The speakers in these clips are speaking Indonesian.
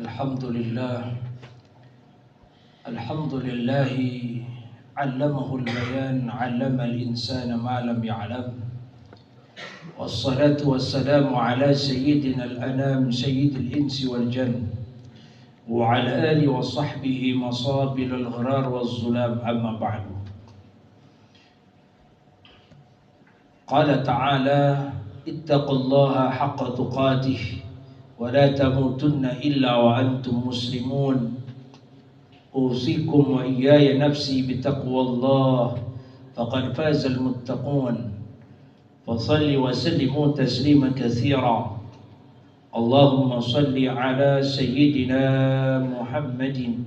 Alhamdulillah, alhamdulillahi allamahul bayan, allamal insana ma lam ya'lam. Wassalatu wassalamu ala sayyidina al-anam, sayyidil insi wal jan, wa ala alihi wa sahbihi masabil al-gharar wal zulam, amma ba'du. Qala ta'ala, ittaqullaha haqqa tuqatih wa la tamutunna illa wa antum muslimun. Usikum wa iyaya nafsi bitaqwallah faqad fazal muttaqun. Fasalli wa sallimu tasliman katsira. Allahumma salli ala sayyidina Muhammadin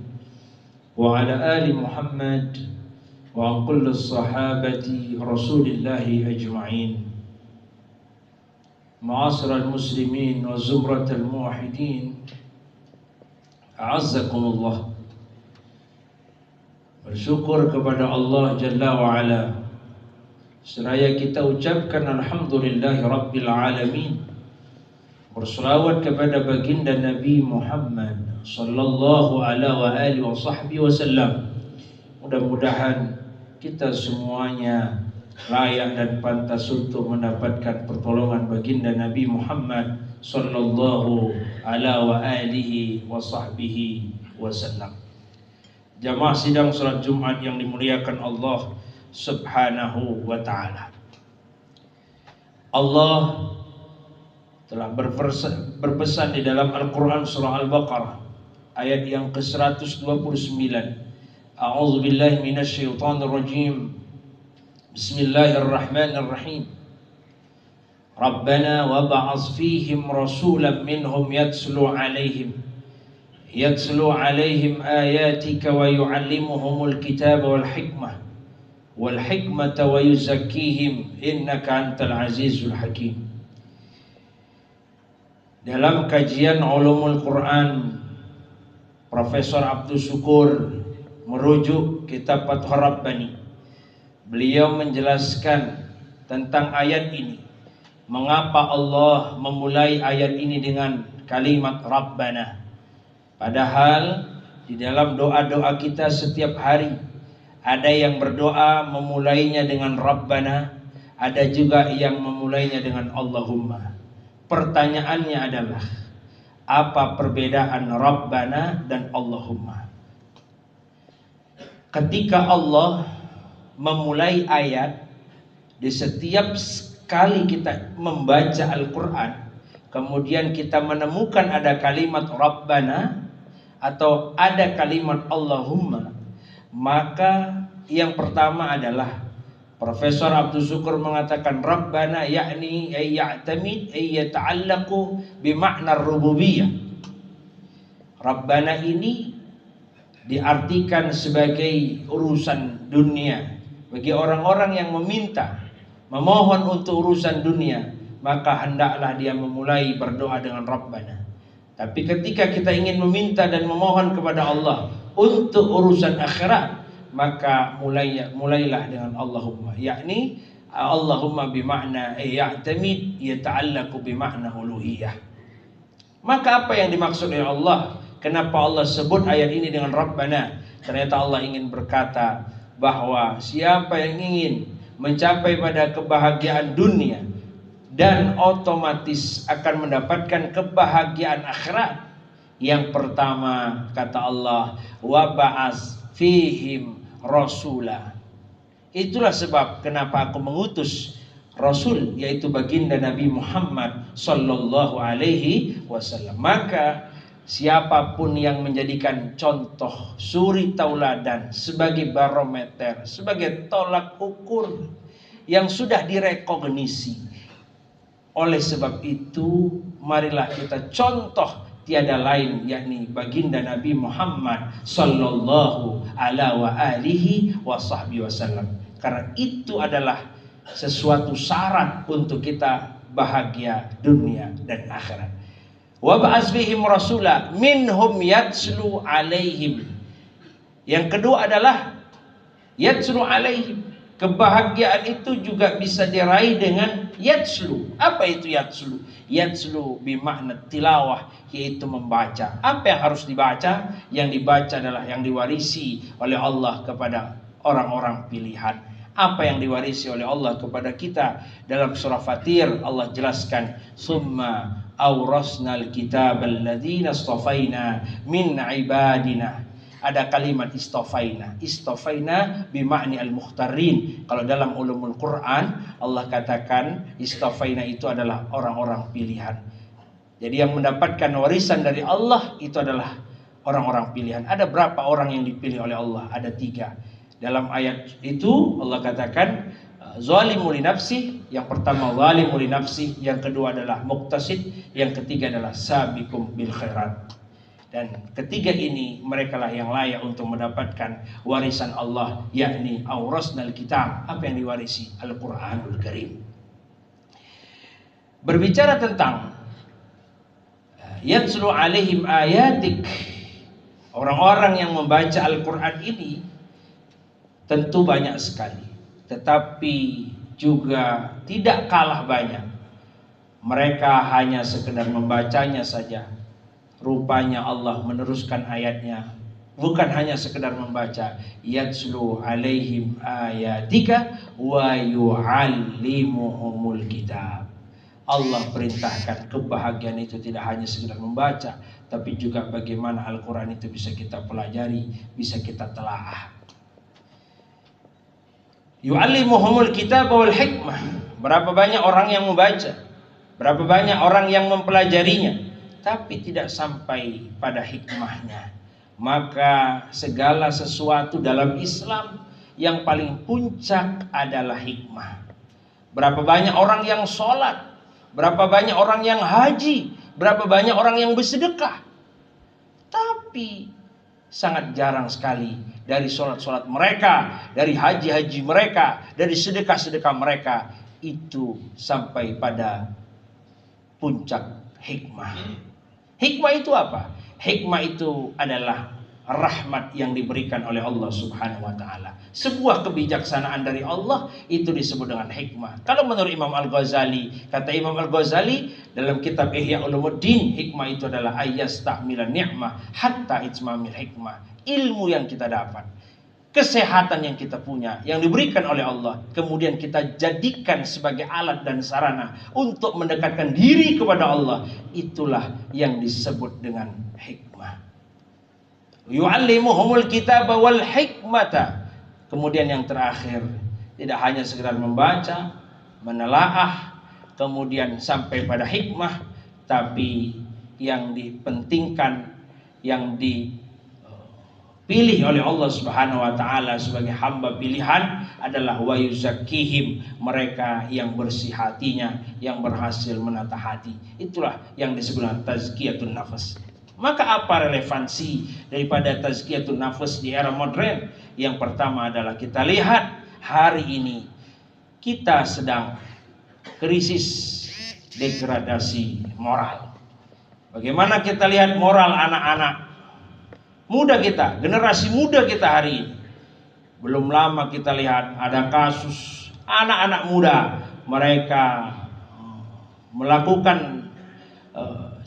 wa ala ali Muhammad wa an kulli sahabati Rasulillahi ajma'in. Ma'asyiral muslimin wa zumratal muwahhidin, a'azzakumullah. Bersyukur kepada Allah Jalla wa'ala, seraya kita ucapkan alhamdulillahi rabbil alamin. Berselawat kepada baginda Nabi Muhammad sallallahu alaihi wa sahbihi wasallam. Mudah-mudahan kita semuanya layak dan pantas untuk mendapatkan pertolongan baginda Nabi Muhammad sallallahu alaihi wa sahbihi wasallam. Jamaah sidang salat Jumat yang dimuliakan Allah Subhanahu wa ta'ala. Allah telah berpesan di dalam Al-Quran surah Al-Baqarah ayat yang ke-129. A'udzu billahi minasyaitonir rajim. Bismillahirrahmanirrahim. Rabbana wab'ats fihim rasulan minhum yatslu alaihim ayatika wa yu'allimuhumul kitaba wal hikmata wa yuzakkihim innaka antal azizul hakim. Dalam kajian ulumul Quran, Profesor Abdul Syukur merujuk kitab Fathur Rabbani. Beliau menjelaskan tentang ayat ini, mengapa Allah memulai ayat ini dengan kalimat Rabbana. Padahal di dalam doa-doa kita setiap hari ada yang berdoa memulainya dengan Rabbana, ada juga yang memulainya dengan Allahumma. Pertanyaannya adalah, apa perbedaan Rabbana dan Allahumma? Ketika Allah memulai ayat, di setiap kali kita membaca Al-Quran, kemudian kita menemukan ada kalimat Rabbana atau ada kalimat Allahumma, maka yang pertama adalah Profesor Abdul Syukur mengatakan Rabbana yakni ya'tamid yata'allaqu bima'na rububiyah. Rabbana ini diartikan sebagai urusan dunia. Bagi orang-orang yang memohon untuk urusan dunia, maka hendaklah dia memulai berdoa dengan Rabbana. Tapi ketika kita ingin meminta dan memohon kepada Allah untuk urusan akhirat, maka mulailah dengan Allahumma, yakni Allahumma bimakna ya'tamid yata'allaqu bimakna uluhiyah. Maka apa yang dimaksud oleh Allah? Kenapa Allah sebut ayat ini dengan Rabbana? Ternyata Allah ingin berkata bahwa siapa yang ingin mencapai pada kebahagiaan dunia dan otomatis akan mendapatkan kebahagiaan akhirat, yang pertama kata Allah, wa ba'ats fihim rasula. Itulah sebab kenapa aku mengutus Rasul, yaitu baginda Nabi Muhammad sallallahu alaihi wasallam. Maka siapapun yang menjadikan contoh suri tauladan sebagai barometer, sebagai tolak ukur yang sudah direkognisi, oleh sebab itu marilah kita contoh tiada lain yakni baginda Nabi Muhammad sallallahu alaihi wasallam. Karena itu adalah sesuatu syarat untuk kita bahagia dunia dan akhirat. Wa ba'ats fihim rasula minhum yatslu alaihim. Yang kedua adalah yatslu alaihim, Kebahagiaan itu juga bisa diraih dengan yatslu. Apa itu yatslu? Yatslu bimakna tilawah, yaitu membaca. Apa yang harus dibaca? Yang dibaca adalah yang diwarisi oleh Allah kepada orang-orang pilihan. Apa yang diwarisi oleh Allah kepada kita? Dalam surah Fatir Allah jelaskan, summa awrasnal kitabal ladzina istafaina min ibadina. Ada kalimat istafaina. Istafaina bimakni al-mukhtarin. Kalau dalam ulumul Quran Allah katakan istafaina itu adalah orang-orang pilihan. Jadi yang mendapatkan warisan dari Allah itu adalah orang-orang pilihan. Ada berapa orang yang dipilih oleh Allah? Ada 3. Dalam ayat itu Allah katakan zalimu li nafsi. Yang pertama zalimu li nafsi, yang kedua adalah muqtasid, yang ketiga adalah sabiqum bil khairat. Dan ketiga ini mereka lah yang layak untuk mendapatkan warisan Allah, yakni aurasnal kitab. Apa yang diwarisi? Al-Quranul Karim. Berbicara tentang yatslu alaihim ayatik, orang-orang yang membaca Al-Quran ini tentu banyak sekali, tetapi juga tidak kalah banyak. Mereka hanya sekedar membacanya saja. Rupanya Allah meneruskan ayatnya, bukan hanya sekedar membaca, yatslu alaihim ayatika wa yu'allimuhumul kitab. Allah perintahkan kebahagiaan itu tidak hanya sekedar membaca, tapi juga bagaimana Al-Quran itu bisa kita pelajari, bisa kita telaah. Yu'allimuhumul kitab wal hikmah. Berapa banyak orang yang membaca, berapa banyak orang yang mempelajarinya, tapi tidak sampai pada hikmahnya. Maka segala sesuatu dalam Islam yang paling puncak adalah hikmah. Berapa banyak orang yang sholat, berapa banyak orang yang haji, berapa banyak orang yang bersedekah, tapi sangat jarang sekali dari sholat-sholat mereka, dari haji-haji mereka, dari sedekah-sedekah mereka itu sampai pada puncak hikmah. Hikmah itu apa? Hikmah itu adalah rahmat yang diberikan oleh Allah Subhanahu wa taala. Sebuah kebijaksanaan dari Allah itu disebut dengan hikmah. Kalau menurut Imam Al-Ghazali, kata Imam Al-Ghazali dalam kitab Ihya Ulumuddin, hikmah itu adalah ayyasta'milan ni'mah hatta itmamil hikmah. Ilmu yang kita dapat, kesehatan yang kita punya, yang diberikan oleh Allah, kemudian kita jadikan sebagai alat dan sarana untuk mendekatkan diri kepada Allah. Itulah yang disebut dengan hikmah. Yu'allimuhumul kitaba wal hikmata. Kemudian yang terakhir, tidak hanya sekedar membaca, menelaah, kemudian sampai pada hikmah, tapi yang dipentingkan, yang dipilih oleh Allah Subhanahu wa taala sebagai hamba pilihan adalah wa yuzakkihim, mereka yang bersih hatinya, yang berhasil menata hati. Itulah yang disebut tazkiyatun nafas. Maka apa relevansi daripada tazkiyatun nafas di era modern? Yang pertama adalah kita lihat hari ini kita sedang krisis degradasi moral. Bagaimana kita lihat moral anak-anak muda kita, generasi muda kita hari ini. Belum lama kita lihat ada kasus anak-anak muda, mereka melakukan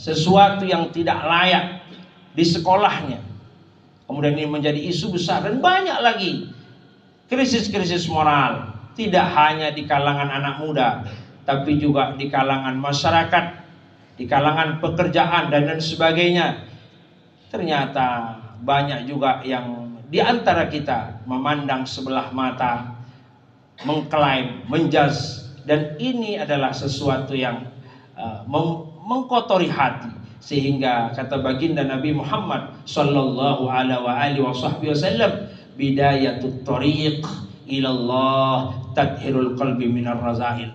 sesuatu yang tidak layak di sekolahnya. Kemudian ini menjadi isu besar, dan banyak lagi krisis-krisis moral. Tidak hanya di kalangan anak muda, tapi juga di kalangan masyarakat, di kalangan pekerjaan dan sebagainya. Ternyata banyak juga yang di antara kita memandang sebelah mata, mengklaim, menjudge, dan ini adalah sesuatu yang mengkotori hati, sehingga kata baginda Nabi Muhammad sallallahu alaihi wasallam, bidayatut thariq ilallah tathirul qalbi minar razail.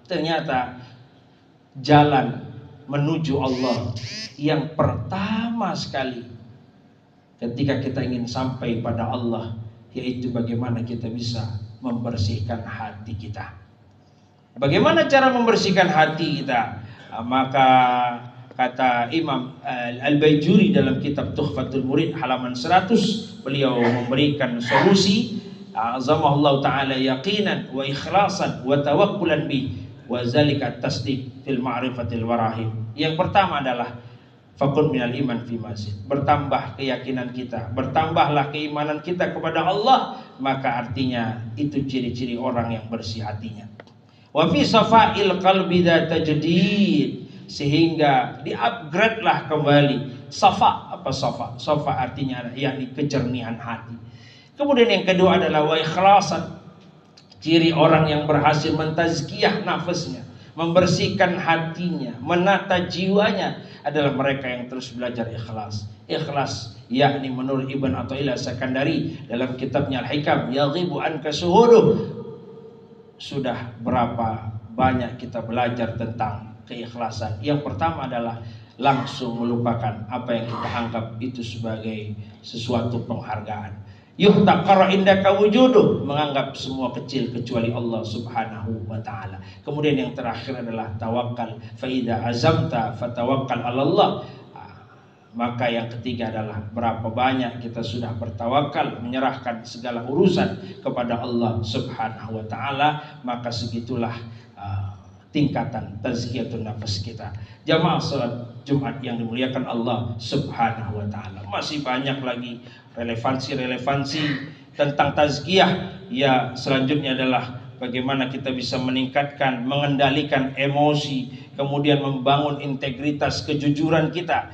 Ternyata jalan menuju Allah yang pertama sekali ketika kita ingin sampai pada Allah, yaitu bagaimana kita bisa membersihkan hati kita. Bagaimana cara membersihkan hati kita? Maka kata Imam Al-Baijuri dalam kitab Tuhfatul Murid halaman 100, beliau memberikan solusi azamahullah ta'ala yaqinan wa ikhlasan wa tawakkulan bih wa zalika tasdiq fil ma'rifatil warahim. Yang pertama adalah fakun minal iman fi mazid, bertambah keyakinan kita, bertambahlah keimanan kita kepada Allah, maka artinya itu ciri-ciri orang yang bersih hatinya. Wa fi safa'il qalbi tajdid, sehingga di-upgrade lah kembali. Safa, apa safa? Safa artinya yakni kejernihan hati. Kemudian yang kedua adalah wa ikhlasan, ciri orang yang berhasil mentazkiyah nafasnya, membersihkan hatinya, menata jiwanya adalah mereka yang terus belajar ikhlas. Ikhlas yakni menurut Ibn Athaillah Sakandari dalam kitabnya Al-Hikam, yaghibu anka suhuduh. Sudah berapa banyak kita belajar tentang keikhlasan. Yang pertama adalah langsung melupakan apa yang kita anggap itu sebagai sesuatu penghargaan. Yuhtaqara indaka wujuduh, menganggap semua kecil kecuali Allah Subhanahu wa taala. Kemudian yang terakhir adalah tawakal. Fa idza azamta fatawakkal 'ala Allah. Maka yang ketiga adalah berapa banyak kita sudah bertawakal, menyerahkan segala urusan kepada Allah Subhanahu wa taala, maka segitulah tingkatan tazkiyatun nafas kita. Jamaah salat Jumat yang dimuliakan Allah Subhanahu wa taala. Masih banyak lagi relevansi tentang tazkiyah. Ya, selanjutnya adalah bagaimana kita bisa meningkatkan, mengendalikan emosi, kemudian membangun integritas kejujuran kita,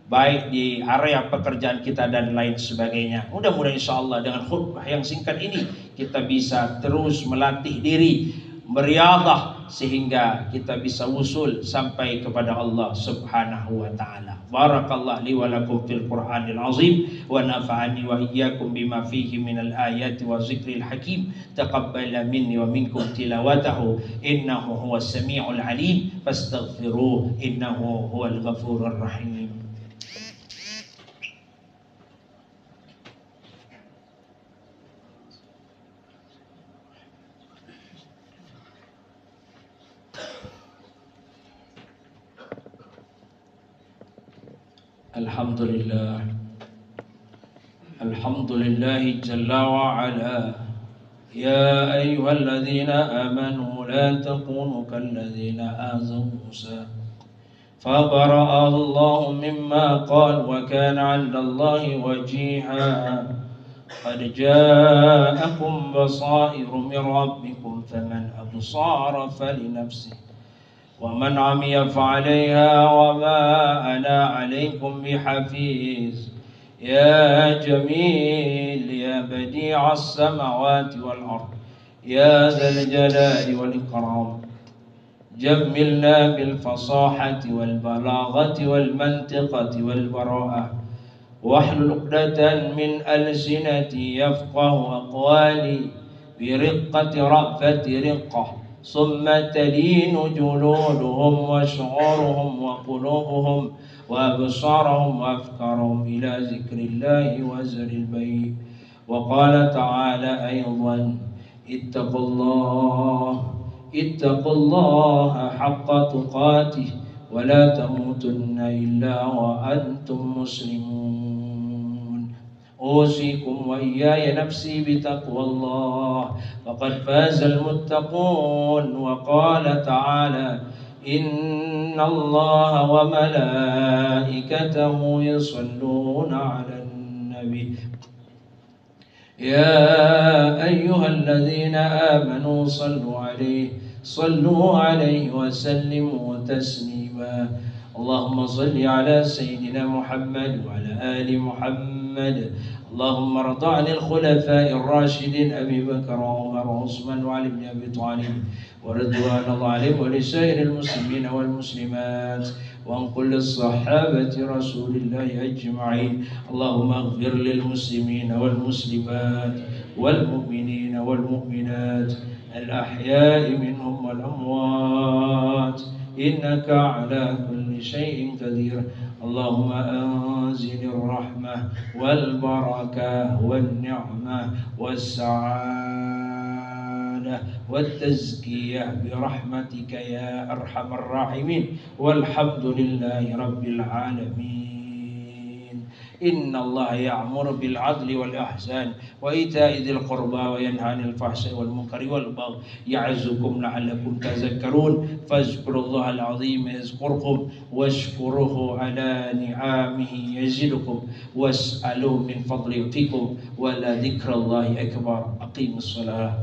baik di area pekerjaan kita dan lain sebagainya. Mudah-mudahan insyaallah dengan khutbah yang singkat ini kita bisa terus melatih diri, beriadah, sehingga kita bisa wusul sampai kepada Allah Subhanahu wa taala. Barakallahu li wa lakum fil Qur'anil azim wa nafa'ani wa iyyakum bima fihi minal ayati wa zikril hakim. Taqabbala minni wa minkum tilawatahu innahu huwas samiul alim fastaghfiruh innahu huwal ghafurur rahim. Alhamdulillah, alhamdulillahi jalla wa ala. Ya ayyuhalladzina amanu la takunu kalladzina azaw Musa fabara'a Allahu mimma qala wa kana 'inda Allahi wajiha. Qad ja'akum basairu min rabbikum faman absara falinafsihi ومن عمي فعليها وما أنا عليكم بحفيظ. يا جميل يا بديع السماوات والأرض يا ذا الجلال والإكرام جملنا بالفصاحة والبلاغة والمنطقة والبراءة واحلل عقدة من ألسنتي يفقه أقوالي برقة رأفة رقة ثم تلين جلودهم وشعورهم وقلوبهم وأبصارهم وأفكارهم إلى ذكر الله وزر البيت. وقال تعالى أيضا اتقوا الله حق تقاته ولا تموتن إلا وأنتم مسلمون. أوصيكم وإياي نفسي بتقوى الله فقد فاز المتقون. وقال تعالى إن الله وملائكته يصلون على النبي يا أيها الذين آمنوا صلوا عليه وسلموا تسليما. اللهم صل على سيدنا محمد وعلى آل محمد. اللهم ارض عن الخلفاء الراشدين أبي بكر وعمر وعثمان وعلي بن أبي طالب ورضوان الله عليهم ولسائر المسلمين والمسلمات وعن كل الصحابة رسول الله أجمعين. اللهم اغفر للمسلمين والمسلمات والمؤمنين والمؤمنات الأحياء منهم والأموات إنك على كل شيء قدير. اللهم أنزل الرحمة والبركة والنعمة والسعادة والتزكية برحمتك يا أرحم الراحمين والحمد لله رب العالمين. Innallaha ya'muru bil 'adli wal ihsan wa ita'i dzil qurba wa yanha 'anil fahsya'i wal munkari wal baghi ya'idzukum la'allakum tadhakkarun fazkurullaha al-'azim yazkurkum washkuruhu 'ala ni'amihi yazidukum was'aluhu min fadli yu'tikum wa la dzikrallahi akbar. Aqimus shalah.